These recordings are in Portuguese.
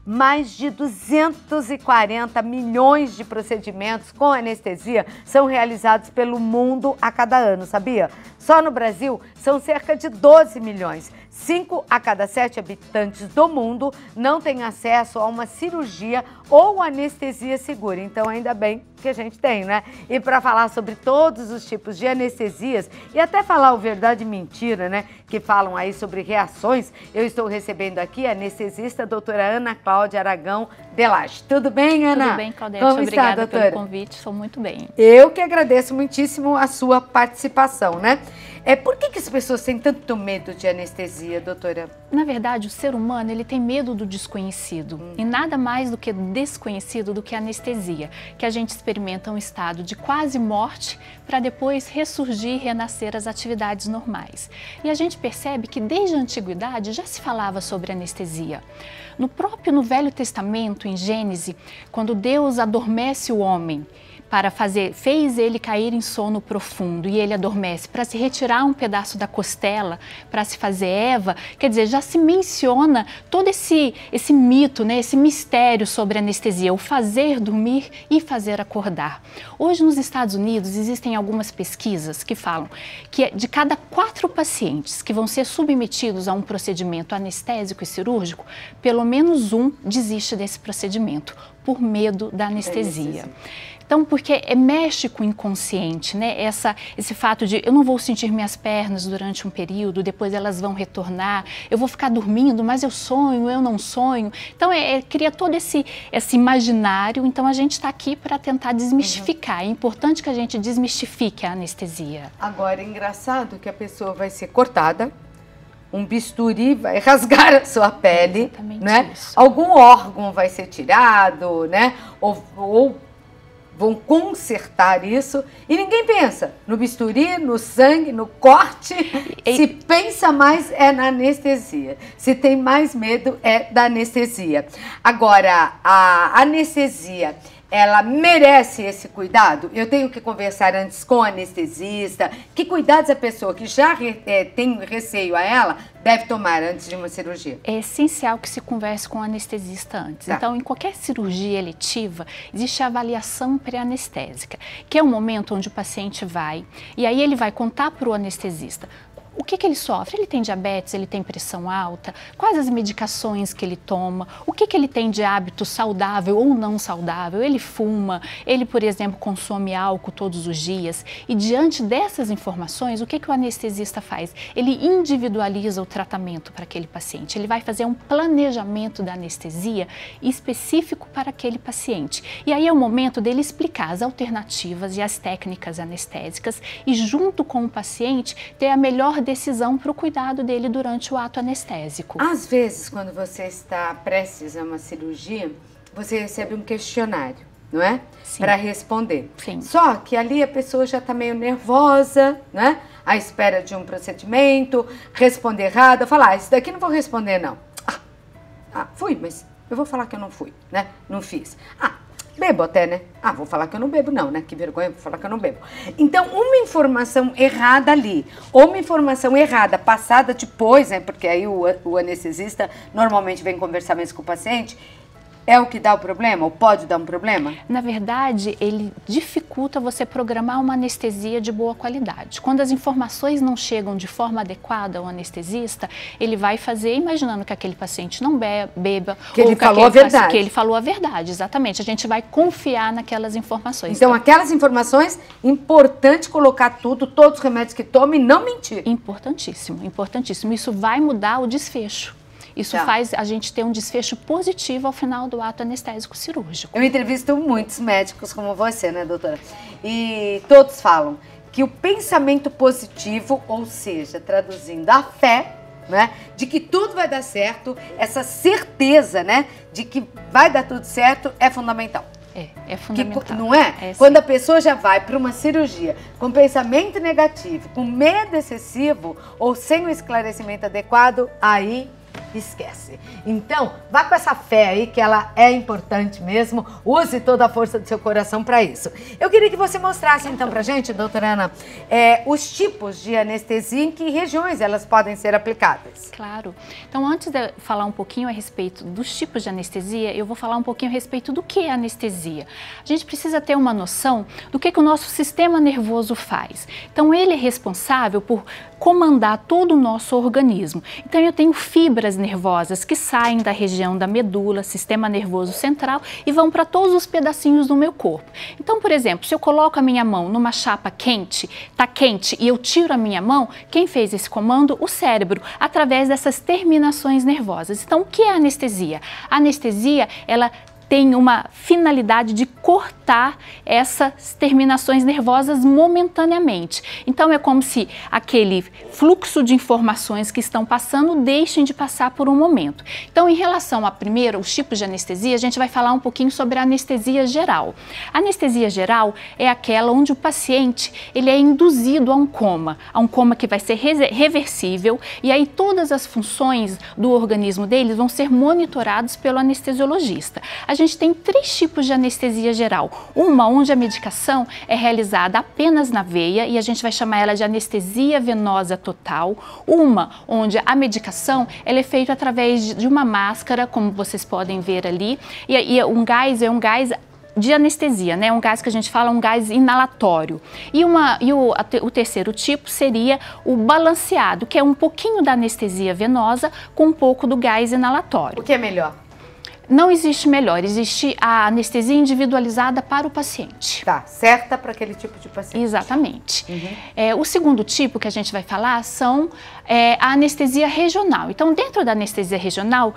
mais de 240 milhões de procedimentos com anestesia são realizados pelo mundo a cada ano, sabia? Só no Brasil são cerca de 12 milhões. 5 a cada 7 habitantes do mundo não têm acesso a uma cirurgia ou anestesia segura. Então, ainda bem que a gente tem, né? E para falar sobre todos os tipos de anestesias e até falar o verdade e mentira, né? Que falam aí sobre reações, eu estou recebendo aqui a anestesista doutora Ana Cláudia Aragão Delage. Tudo bem, Ana? Tudo bem, Claudete. Como Obrigada está, doutora? pelo convite, estou muito bem. Eu que agradeço muitíssimo a sua participação, né? Por que as pessoas têm tanto medo de anestesia, doutora? Na verdade, o ser humano ele tem medo do desconhecido. E nada mais do que desconhecido do que a anestesia, que a gente experimenta um estado de quase morte para depois ressurgir e renascer as atividades normais. E a gente percebe que desde a antiguidade já se falava sobre anestesia. No Velho Testamento, em Gênesis, quando Deus adormece o homem, fez ele cair em sono profundo e ele adormece para se retirar um pedaço da costela, para se fazer Eva, quer dizer, já se menciona todo esse mito, né, esse mistério sobre anestesia, o fazer dormir e fazer acordar. Hoje nos Estados Unidos existem algumas pesquisas que falam que de cada 4 pacientes que vão ser submetidos a um procedimento anestésico e cirúrgico, pelo menos um desiste desse procedimento por medo da anestesia. Então, porque mexe com o inconsciente, né? Esse fato de eu não vou sentir minhas pernas durante um período, depois elas vão retornar, eu vou ficar dormindo, mas eu sonho, eu não sonho. Então, cria todo esse imaginário. Então, a gente está aqui para tentar desmistificar. É importante que a gente desmistifique a anestesia. Agora, é engraçado que a pessoa vai ser cortada, um bisturi vai rasgar a sua pele, exatamente, né? Isso. Algum órgão vai ser tirado, né? Ou vão consertar isso e ninguém pensa no bisturi, no sangue, no corte. Se pensa mais é na anestesia. Se tem mais medo é da anestesia. Agora, a anestesia, ela merece esse cuidado? Eu tenho que conversar antes com o anestesista. Que cuidados a pessoa que já tem receio a ela deve tomar antes de uma cirurgia? É essencial que se converse com o anestesista antes. Tá. Então, em qualquer cirurgia eletiva, existe a avaliação pré-anestésica, que é o momento onde o paciente vai, e aí ele vai contar para o anestesista o que ele sofre. Ele tem diabetes, ele tem pressão alta, quais as medicações que ele toma, o que ele tem de hábito saudável ou não saudável, ele fuma, ele, por exemplo, consome álcool todos os dias. E diante dessas informações, o que o anestesista faz? Ele individualiza o tratamento para aquele paciente, ele vai fazer um planejamento da anestesia específico para aquele paciente. E aí é o momento dele explicar as alternativas e as técnicas anestésicas e, junto com o paciente, ter a melhor decisão para o cuidado dele durante o ato anestésico. Às vezes, quando você está prestes a uma cirurgia, você recebe um questionário, não é? Para responder. Sim. Só que ali a pessoa já está meio nervosa, né? À espera de um procedimento, responde errado, falar, isso daqui não vou responder não. Fui, mas eu vou falar que eu não fui, né? Não fiz. Bebo até, né? Vou falar que eu não bebo não, né? Que vergonha, vou falar que eu não bebo. Então, uma informação errada ali, ou uma informação errada passada depois, né? Porque aí o anestesista normalmente vem conversar mesmo com o paciente, é o que dá o problema? Ou pode dar um problema? Na verdade, ele dificulta você programar uma anestesia de boa qualidade. Quando as informações não chegam de forma adequada ao anestesista, ele vai fazer imaginando que aquele paciente não beba. Que ele falou a verdade. Que ele falou a verdade, exatamente. A gente vai confiar naquelas informações. Então, aquelas informações, importante colocar tudo, todos os remédios que toma e não mentir. Importantíssimo, importantíssimo. Isso vai mudar o desfecho. Isso faz a gente ter um desfecho positivo ao final do ato anestésico cirúrgico. Eu entrevisto muitos médicos como você, né, doutora? E todos falam que o pensamento positivo, ou seja, traduzindo a fé, né, de que tudo vai dar certo, essa certeza, né, de que vai dar tudo certo é fundamental. É fundamental. Não é? Quando a pessoa já vai para uma cirurgia com pensamento negativo, com medo excessivo ou sem o esclarecimento adequado, aí esquece. Então, vá com essa fé aí que ela é importante mesmo. Use toda a força do seu coração para isso. Eu queria que você mostrasse então pra gente, doutora Ana, os tipos de anestesia, em que regiões elas podem ser aplicadas. Claro. Então, antes de falar um pouquinho a respeito dos tipos de anestesia, eu vou falar um pouquinho a respeito do que é anestesia. A gente precisa ter uma noção do que o nosso sistema nervoso faz. Então, ele é responsável por comandar todo o nosso organismo. Então, eu tenho fibras nervosas que saem da região da medula, sistema nervoso central, e vão para todos os pedacinhos do meu corpo. Então, por exemplo, se eu coloco a minha mão numa chapa quente, tá quente, e eu tiro a minha mão, quem fez esse comando? O cérebro, através dessas terminações nervosas. Então, o que é anestesia? A anestesia, ela tem uma finalidade de cortar essas terminações nervosas momentaneamente. Então, é como se aquele fluxo de informações que estão passando deixem de passar por um momento. Então, em relação a primeiro, os tipos de anestesia, a gente vai falar um pouquinho sobre a anestesia geral. A anestesia geral é aquela onde o paciente ele é induzido a um coma que vai ser reversível, e aí todas as funções do organismo deles vão ser monitorados pelo anestesiologista. A gente tem 3 tipos de anestesia geral. Uma onde a medicação é realizada apenas na veia e a gente vai chamar ela de anestesia venosa total. Uma onde a medicação ela é feita através de uma máscara, como vocês podem ver ali. E um gás é um gás de anestesia, né? Um gás que a gente fala um gás inalatório. E o terceiro tipo seria o balanceado, que é um pouquinho da anestesia venosa com um pouco do gás inalatório. O que é melhor? Não existe melhor, existe a anestesia individualizada para o paciente. Tá, certa para aquele tipo de paciente. Exatamente. O segundo tipo que a gente vai falar são a anestesia regional. Então, dentro da anestesia regional,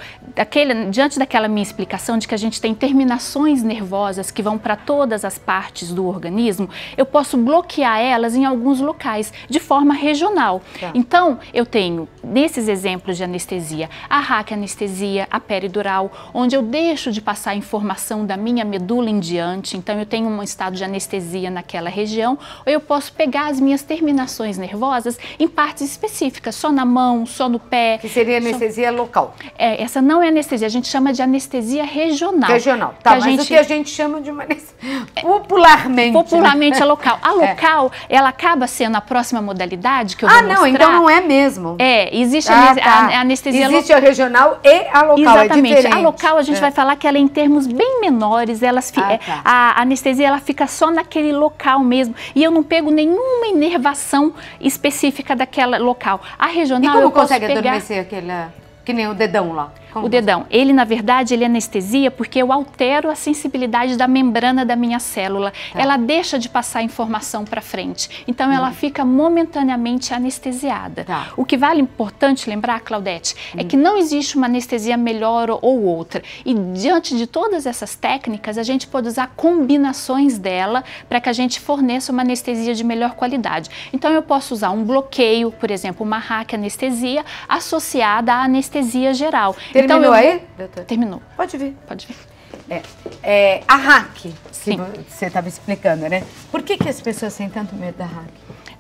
diante daquela minha explicação de que a gente tem terminações nervosas que vão para todas as partes do organismo, eu posso bloquear elas em alguns locais, de forma regional. Tá. Então, eu tenho, nesses exemplos de anestesia, a raquianestesia, a peridural, onde eu deixo de passar a informação da minha medula em diante, então eu tenho um estado de anestesia naquela região, ou eu posso pegar as minhas terminações nervosas em partes específicas, só na mão, só no pé. Que seria anestesia local. Essa não é anestesia, a gente chama de anestesia regional. Regional, tá, mas o que a gente chama de uma anestesia popularmente. Popularmente é local. A local, ela acaba sendo a próxima modalidade que eu vou mostrar. Não, então não é mesmo. Existe a anestesia local. Existe a regional e a local, exatamente. É diferente. A local a gente vai falar que ela é em termos bem menores, a anestesia ela fica só naquele local mesmo, e eu não pego nenhuma inervação específica daquela local. A regional eu posso pegar... adormecer aquela, que nem o dedão lá? O dedão, ele na verdade ele anestesia porque eu altero a sensibilidade da membrana da minha célula. Tá. Ela deixa de passar informação para frente, então ela fica momentaneamente anestesiada. Tá. O que vale importante lembrar, Claudete, é que não existe uma anestesia melhor ou outra, e diante de todas essas técnicas a gente pode usar combinações dela para que a gente forneça uma anestesia de melhor qualidade. Então eu posso usar um bloqueio, por exemplo, uma raquianestesia associada à anestesia geral. Terminou aí, doutor? Terminou. Pode vir. Pode vir. A RAC, que Sim. você estava explicando, né? Por que as pessoas têm tanto medo da RAC?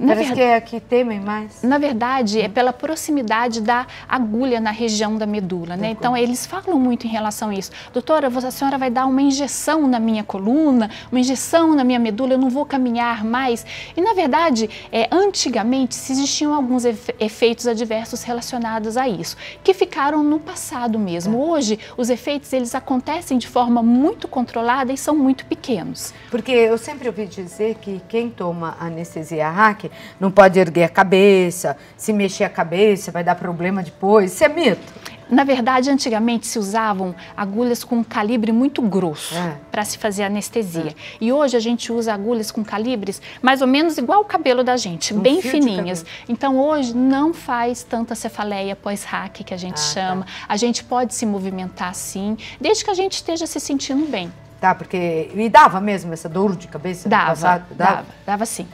Parece que é a que temem mais. Na verdade, é pela proximidade da agulha na região da medula, né? Então, eles falam muito em relação a isso. Doutora, a senhora vai dar uma injeção na minha coluna, uma injeção na minha medula, eu não vou caminhar mais. E, na verdade, antigamente, existiam alguns efeitos adversos relacionados a isso, que ficaram no passado mesmo. Hoje, os efeitos, eles acontecem de forma muito controlada e são muito pequenos. Porque eu sempre ouvi dizer que quem toma anestesia RAC não pode erguer a cabeça, se mexer a cabeça vai dar problema depois. Isso é mito? Na verdade, antigamente se usavam agulhas com um calibre muito grosso para se fazer anestesia. E hoje a gente usa agulhas com calibres mais ou menos igual o cabelo da gente, bem fininhas. Então hoje não faz tanta cefaleia pós-RAC que a gente chama. A gente pode se movimentar sim, desde que a gente esteja se sentindo bem. Tá, porque... E dava mesmo essa dor de cabeça? Dava sim.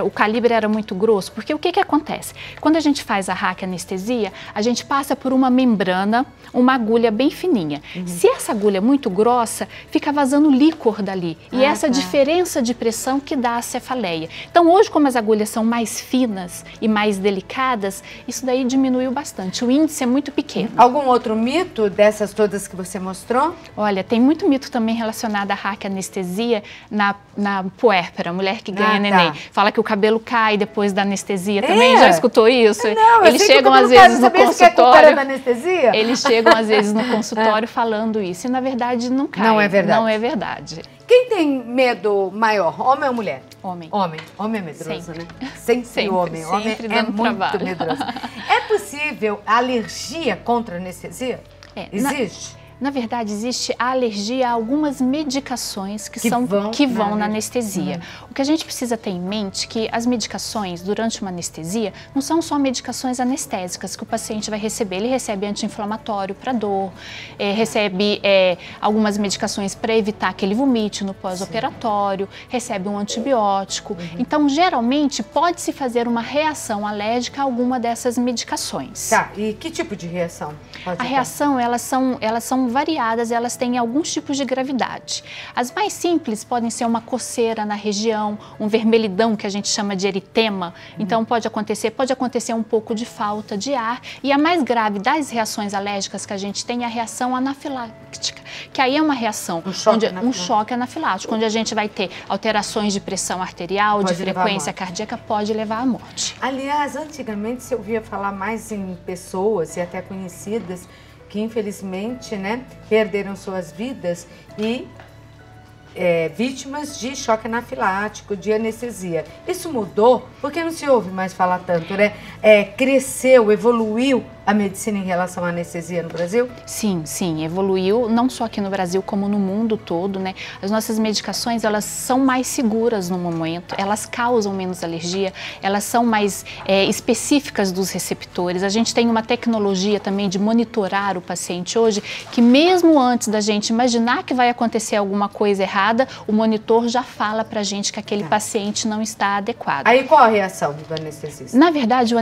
O calibre era muito grosso, porque o que acontece? Quando a gente faz a raquianestesia, a gente passa por uma membrana, uma agulha bem fininha. Se essa agulha é muito grossa, fica vazando líquor dali. E essa diferença de pressão que dá a cefaleia. Então hoje, como as agulhas são mais finas e mais delicadas, isso daí diminuiu bastante. O índice é muito pequeno. Algum outro mito dessas todas que você mostrou? Olha, tem muito mito também relacionado à raquianestesia na puérpera, a mulher que ganha neném. Fala que o cabelo cai depois da anestesia também. Já escutou isso? Não, eles chegam às vezes no consultório. Da anestesia? Eles chegam às vezes no consultório falando isso. E na verdade não cai. Não é verdade. Não é verdade. Quem tem medo maior, homem ou mulher? Homem. Homem é medroso, Sempre. né? Sempre homem. Homem é muito trabalho. medroso. É possível alergia contra anestesia? Existe? Na verdade, existe a alergia a algumas medicações que vão na anestesia. O que a gente precisa ter em mente é que as medicações, durante uma anestesia, não são só medicações anestésicas que o paciente vai receber. Ele recebe anti-inflamatório para dor, recebe algumas medicações para evitar que ele vomite no pós-operatório, recebe um antibiótico. Então, geralmente, pode-se fazer uma reação alérgica a alguma dessas medicações. Tá, e que tipo de reação? A reação, elas são variadas, elas têm alguns tipos de gravidade. As mais simples podem ser uma coceira na região, um vermelhidão que a gente chama de eritema. Então pode acontecer um pouco de falta de ar. E a mais grave das reações alérgicas que a gente tem é a reação anafilática, que aí é uma reação, um choque anafilático, onde a gente vai ter alterações de pressão arterial, de frequência cardíaca, pode levar à morte. Aliás, antigamente se ouvia falar mais em pessoas e até conhecidas que infelizmente, né, perderam suas vidas e vítimas de choque anafilático, de anestesia. Isso mudou porque não se ouve mais falar tanto, né? Cresceu, evoluiu a medicina em relação à anestesia no Brasil? Sim, evoluiu, não só aqui no Brasil, como no mundo todo, né? As nossas medicações, elas são mais seguras no momento, elas causam menos alergia, elas são mais específicas dos receptores. A gente tem uma tecnologia também de monitorar o paciente hoje, que mesmo antes da gente imaginar que vai acontecer alguma coisa errada, o monitor já fala pra gente que aquele paciente não está adequado. Aí qual a reação do anestesista? Na verdade, o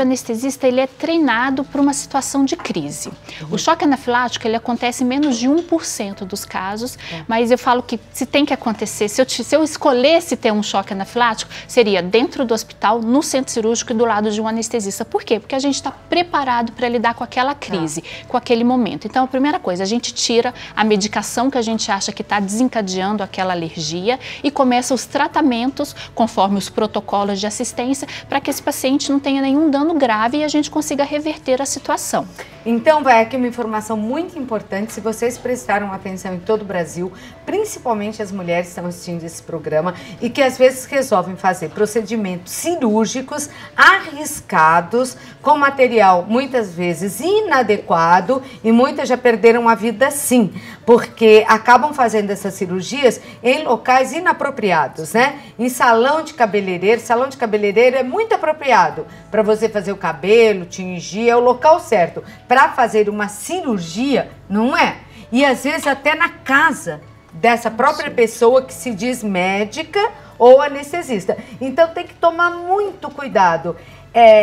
anestesista, ele é treinado para uma situação de crise. O choque anafilático, ele acontece em menos de 1% dos casos, mas eu falo que se tem que acontecer, se eu escolhesse ter um choque anafilático, seria dentro do hospital, no centro cirúrgico e do lado de um anestesista. Por quê? Porque a gente está preparado para lidar com aquela crise, com aquele momento. Então, a primeira coisa, a gente tira a medicação que a gente acha que está desencadeando aquela alergia e começa os tratamentos, conforme os protocolos de assistência, para que esse paciente não tenha nenhum dano grave e a gente consiga reverter a situação. Então, vai aqui uma informação muito importante, se vocês prestaram atenção em todo o Brasil, principalmente as mulheres que estão assistindo esse programa e que às vezes resolvem fazer procedimentos cirúrgicos arriscados, com material muitas vezes inadequado e muitas já perderam a vida sim, porque acabam fazendo essas cirurgias em locais inapropriados, né? Em salão de cabeleireiro é muito apropriado para você fazer o cabelo, tingir, é o local certo. Para fazer uma cirurgia, não é? E às vezes até na casa dessa própria pessoa que se diz médica ou anestesista. Então tem que tomar muito cuidado.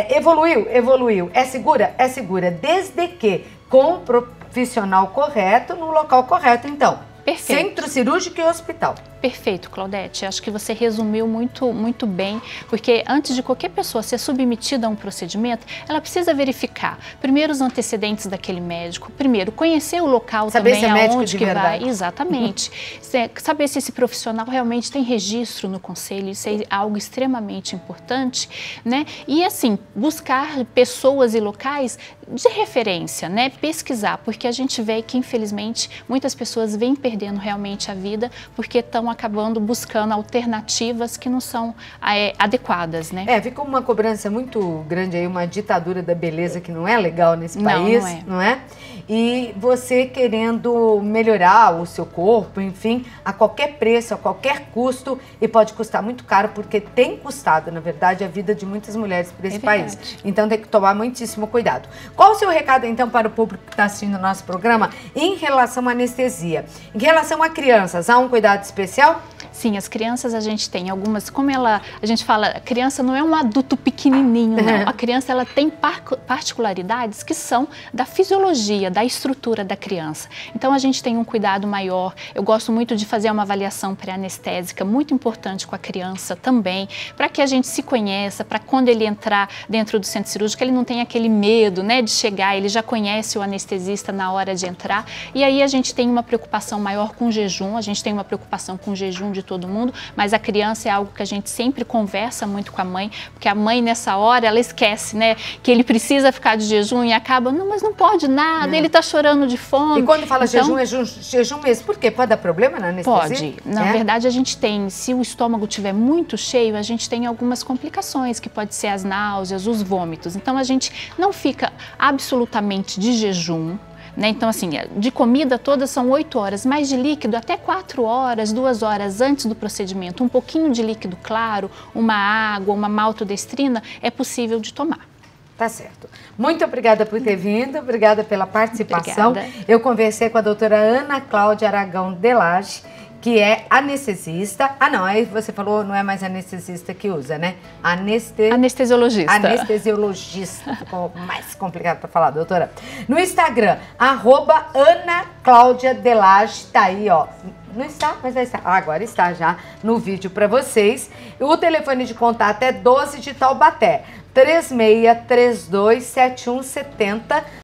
Evoluiu. É segura? É segura, desde que com o profissional correto, no local correto, então. Perfeito. Centro cirúrgico e hospital. Perfeito, Claudete. Acho que você resumiu muito bem, porque antes de qualquer pessoa ser submetida a um procedimento, ela precisa verificar primeiro os antecedentes daquele médico, primeiro conhecer o local também, aonde que vai. Exatamente. Saber se esse profissional realmente tem registro no conselho, isso é algo extremamente importante, né? E assim, buscar pessoas e locais de referência, né? Pesquisar, porque a gente vê que infelizmente muitas pessoas vêm perdendo realmente a vida porque estão acabando buscando alternativas que não são adequadas, né? Fica uma cobrança muito grande aí, uma ditadura da beleza que não é legal nesse país, não é? e você querendo melhorar o seu corpo, enfim, a qualquer preço, a qualquer custo, e pode custar muito caro, porque tem custado, na verdade, a vida de muitas mulheres por esse país. Então tem que tomar muitíssimo cuidado. Qual o seu recado, então, para o público que está assistindo o nosso programa em relação à anestesia? Em relação a crianças, há um cuidado especial? Sim, as crianças a gente tem algumas, como a gente fala, a criança não é um adulto pequenininho, não. A criança ela tem particularidades que são da fisiologia, da estrutura da criança. Então a gente tem um cuidado maior. Eu gosto muito de fazer uma avaliação pré-anestésica, muito importante com a criança também, para que a gente se conheça, para quando ele entrar dentro do centro cirúrgico, ele não tenha aquele medo, né, de chegar, ele já conhece o anestesista na hora de entrar. E aí a gente tem uma preocupação maior com o jejum, a gente tem uma preocupação com o jejum de todo mundo, mas a criança é algo que a gente sempre conversa muito com a mãe, porque a mãe nessa hora ela esquece, né, que ele precisa ficar de jejum e acaba, não, mas não pode nada, ele tá chorando de fome. E quando fala então, jejum, é jejum mesmo, por quê? Pode dar problema na anestesia? Pode, na verdade a gente tem, se o estômago estiver muito cheio, a gente tem algumas complicações, que pode ser as náuseas, os vômitos, então a gente não fica absolutamente de jejum, né? Então, assim, de comida todas são 8 horas, mas de líquido até 4 horas, 2 horas antes do procedimento, um pouquinho de líquido claro, uma água, uma maltodestrina, é possível de tomar. Tá certo. Muito obrigada por ter vindo, obrigada pela participação. Obrigada. Eu conversei com a doutora Ana Cláudia Aragão Delage, que é anestesista. Ah, não, aí você falou, não é mais anestesista que usa, né? Anestesiologista. Anestesiologista. Ficou mais complicado para falar, doutora. No Instagram, @AnaClaudiaDelage, tá aí, ó. Não está, mas vai estar. Agora está já no vídeo para vocês. O telefone de contato é 12 de Taubaté, 36327170.